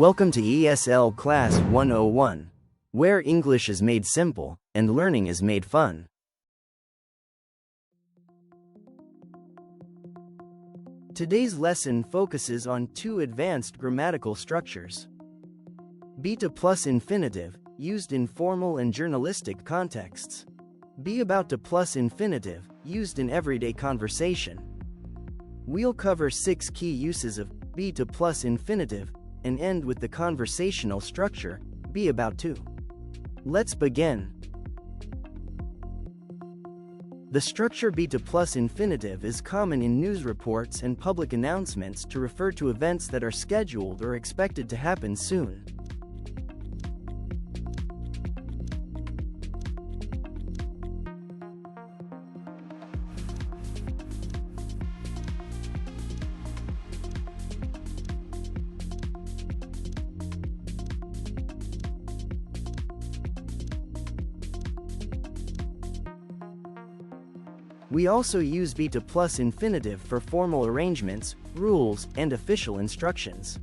Welcome to ESL Class 101, where English is made simple and learning is made fun. Today's lesson focuses on two advanced grammatical structures. Beta plus infinitive, used in formal and journalistic contexts. Be about to plus infinitive, used in everyday conversation. We'll cover 6 key uses of beta plus infinitive and end with the conversational structure, be about to. Let's begin. The structure beta plus infinitive is common in news reports and public announcements to refer to events that are scheduled or expected to happen soon. We also use beta plus infinitive for formal arrangements, rules, and official instructions.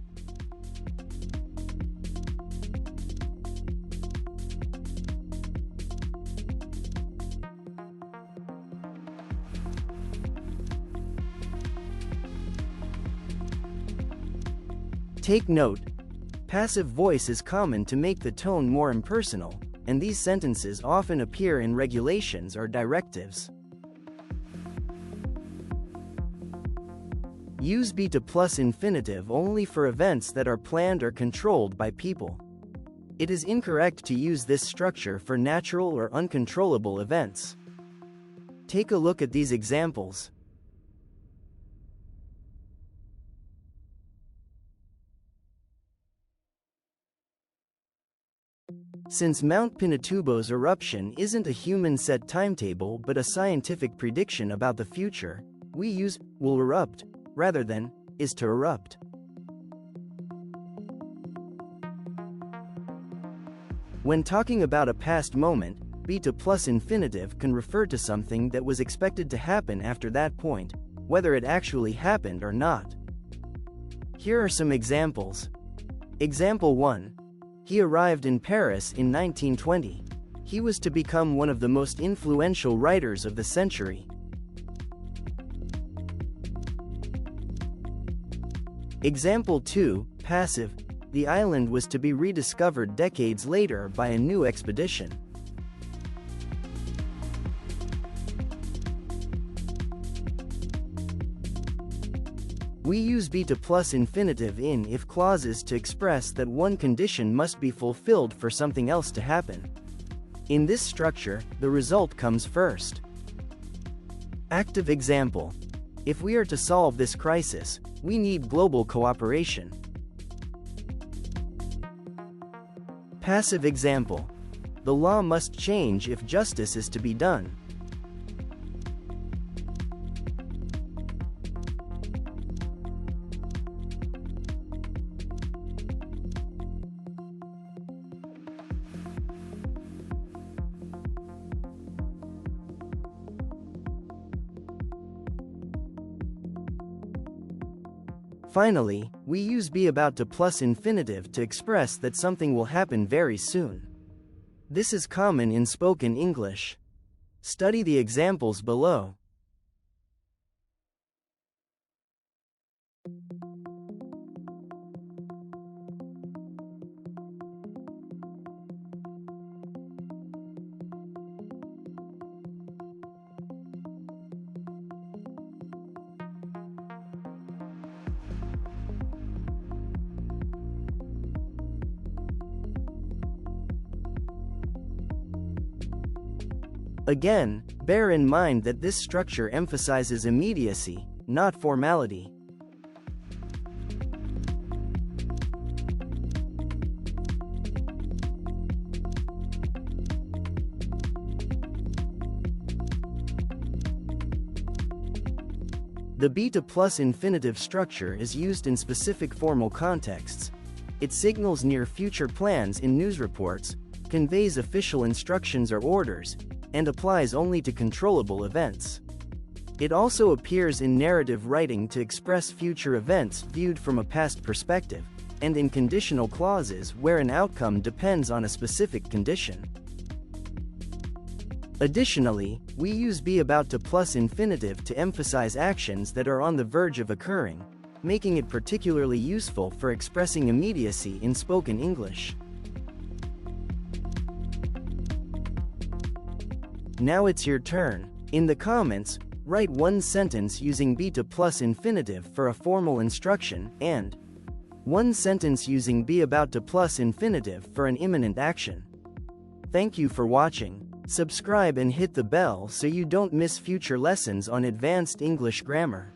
Take note, passive voice is common to make the tone more impersonal, and these sentences often appear in regulations or directives. Use beta plus infinitive only for events that are planned or controlled by people. It is incorrect to use this structure for natural or uncontrollable events. Take a look at these examples. Since Mount Pinatubo's eruption isn't a human-set timetable but a scientific prediction about the future, we use will erupt rather than is to erupt. When talking about a past moment, beta plus infinitive can refer to something that was expected to happen after that point, whether it actually happened or not. Here are some examples. Example 1. He arrived in Paris in 1920. He was to become one of the most influential writers of the century. Example 2, passive. The island was to be rediscovered decades later by a new expedition. We use beta plus infinitive in if clauses to express that one condition must be fulfilled for something else to happen. In this structure, the result comes first. Active example. If we are to solve this crisis, we need global cooperation. Passive example. The law must change if justice is to be done. Finally, we use be about to plus infinitive to express that something will happen very soon. This is common in spoken English. Study the examples below. Again, bear in mind that this structure emphasizes immediacy, not formality. The beta plus infinitive structure is used in specific formal contexts. It signals near future plans in news reports, conveys official instructions or orders, and applies only to controllable events. It also appears in narrative writing to express future events viewed from a past perspective, and in conditional clauses where an outcome depends on a specific condition. Additionally, we use be about to plus infinitive to emphasize actions that are on the verge of occurring, making it particularly useful for expressing immediacy in spoken English. Now it's your turn. In the comments, write one sentence using be to plus infinitive for a formal instruction, and one sentence using be about to plus infinitive for an imminent action. Thank you for watching. Subscribe and hit the bell so you don't miss future lessons on advanced English grammar.